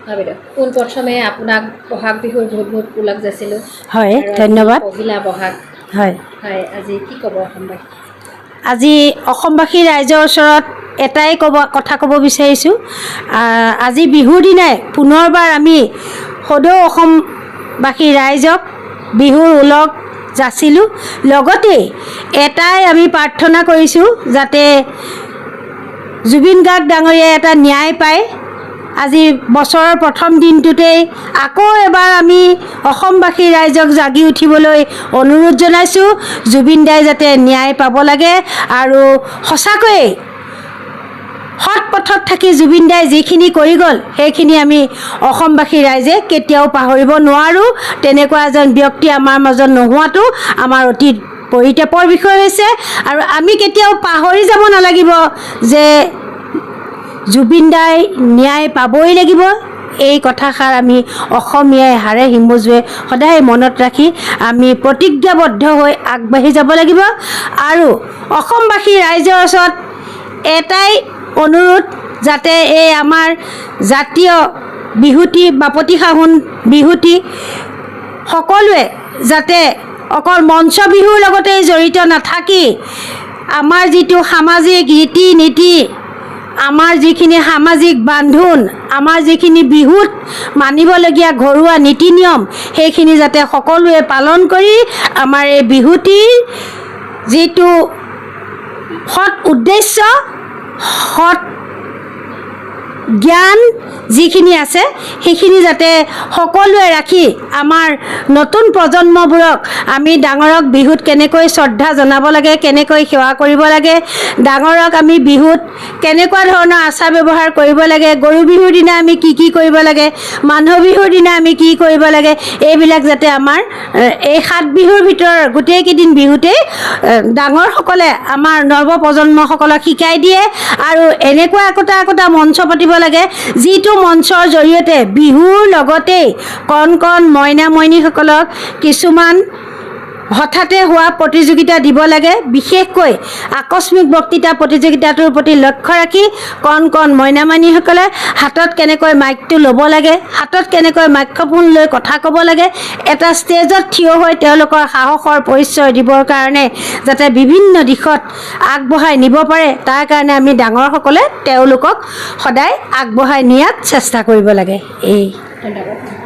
হয় বাইদেউ পোনপ্ৰথমে আপোনাক বহাগ বিহুৰ বহুত বহুত ওলগ যাইছিলোঁ হয় ধন্যবাদ পহিলা বহাগ হয় হয় আজি কি ক'ব অসমবাসী আজি অসমবাসী ৰাইজৰ ওচৰত এটাই কথা ক'ব বিচাৰিছোঁ আজি বিহুৰ দিনাই পুনৰবাৰ আমি সদৌ অসমবাসী ৰাইজক বিহুৰ ওলগ যাচিলোঁ লগতে এটাই আমি প্ৰাৰ্থনা কৰিছোঁ যাতে জুবিন গাৰ্গ ডাঙৰীয়াই এটা ন্যায় পায় আজি বছৰৰ প্ৰথম দিনটোতেই আকৌ এবাৰ আমি অসমবাসী ৰাইজক জাগি উঠিবলৈ অনুৰোধ জনাইছোঁ জুবিন দাই যাতে ন্যায় পাব লাগে আৰু সঁচাকৈয়ে সৎ পথত থাকি জুবিন দাই যিখিনি কৰি গ'ল সেইখিনি আমি অসমবাসী ৰাইজে কেতিয়াও পাহৰিব নোৱাৰোঁ তেনেকুৱা এজন ব্যক্তি আমাৰ মাজত নোহোৱাটো আমাৰ অতি পৰিতাপৰ বিষয় হৈছে আৰু আমি কেতিয়াও পাহৰি যাব নালাগিব যে জুবিন দাই ন্যায় পাবই লাগিব এই কথাষাৰ আমি অসমীয়াই হাড়ে হিমজুৱে সদায় মনত ৰাখি আমি প্ৰতিজ্ঞাবদ্ধ হৈ আগবাঢ়ি যাব লাগিব আৰু অসমবাসী ৰাইজৰ ওচৰত এটাই অনুৰোধ যাতে এই আমাৰ জাতীয় বিহুটি বাপতিসাহোন বিহুটি সকলোৱে যাতে অকল মঞ্চ বিহুৰ লগতেই জড়িত নাথাকি আমাৰ যিটো সামাজিক ৰীতি নীতি আমাৰ যিখিনি সামাজিক বান্ধোন আমাৰ যিখিনি বিহুত মানিবলগীয়া ঘৰুৱা নীতি নিয়ম সেইখিনি যাতে সকলোৱে পালন কৰি আমাৰ এই বিহুটিৰ যিটো সৎ উদ্দেশ্য সৎ জ্ঞান যিখিনি আছে সেইখিনি যাতে সকলোৱে ৰাখি আমাৰ নতুন প্ৰজন্মবোৰক আমি ডাঙৰক বিহুত কেনেকৈ শ্ৰদ্ধা জনাব লাগে কেনেকৈ সেৱা কৰিব লাগে ডাঙৰক আমি বিহুত কেনেকুৱা ধৰণৰ আচাৰ ব্যৱহাৰ কৰিব লাগে গৰু বিহুৰ দিনা আমি কি কৰিব লাগে মানুহ বিহুৰ দিনা আমি কি কৰিব লাগে এইবিলাক যাতে আমাৰ এই 7 বিহুৰ ভিতৰৰ গোটেইকেইদিন বিহুতেই ডাঙৰসকলে আমাৰ নৱপ্ৰজন্মসকলক শিকাই দিয়ে আৰু এনেকুৱা একোটা মঞ্চ পাতিব লাগে যিটো মঞ্চৰ জৰিয়তে বিহুৰ লগতেই কণ কণ মইনা মইনীসকলক কিছুমান হঠাতে হোৱা প্ৰতিযোগিতা দিব লাগে বিশেষকৈ আকস্মিক বক্তৃতা প্ৰতিযোগিতাটোৰ প্ৰতি লক্ষ্য ৰাখি কণ কণ মইনা মইনীসকলে হাতত কেনেকৈ মাইকটো ল'ব লাগে হাতত কেনেকৈ মাইক্ৰফোন লৈ কথা ক'ব লাগে এটা ষ্টেজত থিয় হৈ তেওঁলোকৰ সাহসৰ পৰিচয় দিবৰ কাৰণে যাতে বিভিন্ন দিশত আগবঢ়াই নিব পাৰে তাৰ কাৰণে আমি ডাঙৰসকলে তেওঁলোকক সদায় আগবঢ়াই নিয়াত চেষ্টা কৰিব লাগে এই ধন্যবাদ